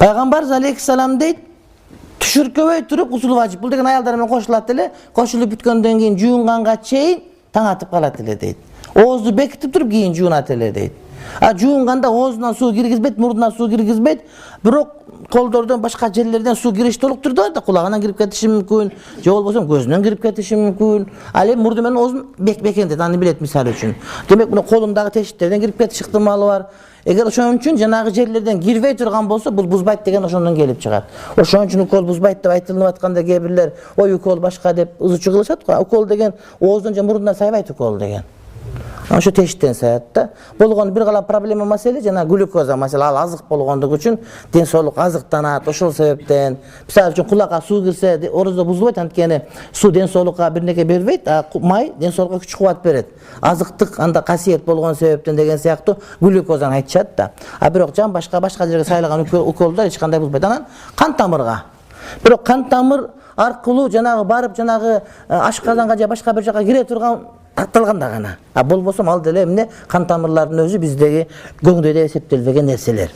Peygamberimiz aleyhisselam deydi, tüşürköbey turup usul vacip. Bu degen ayalдар менен кошулат эле, кошулуп бүткөндөн кийин жуунганга чейин таң атып калат эле дейт. Оозду бекитип туруп кийин жуунат эле дейт. Жуунганда оозунан суу киргизбейт, мурдунан суу киргизбейт, бирок колдордон башка жерлерден суу кириш толук түрдө бар да, кулагынан кирип кетиши мүмкүн, же болбосо көзүнөн кирип кетиши мүмкүн. Ал эми мурду менен оозун бекентет, аны билет мисалы үчүн. Демек мына колундагы тешиктерден кирип кетиш ыктымалы бар. Эгер ошон үчүн жанагы жерлерден кирбей турган болсо, бул бузбайт деген ошондон келип чыгат. Ошон үчүн укол бузбайт деп айтылып атканда кээ бирлер, ой укол башка деп ызычуу кылышат го. Укол деген ооздон же мурдунан сайбайт укол деген. Ошо тешиктен саят да. Болгон бир кала проблема маселе жана глюкоза маселе, ал азык болгондугу үчүн ден соолук азыктанат. Ошол себептен мисалы үчүн кулакка суу кирсе, орозо бузулбайт, анткени суу ден соолукка бир нерсе бербейт, а май ден соолукка күч кубат берет. Азыктык анда касиет болгон себептен деген сыяктуу глюкозаны айтышат да. А бирок жан башка жерге сайлаган уколдор эч кандай бузбайт. Анан кан тамырга. Бирок кан тамыр аркылуу жанагы барып жанагы ашказанга же башка бир жака кире турган такталганда гана. А болбосо ал деле эмне кан тамырлардын өзү биздеги көңдөйдө эсептелбеген нерселер.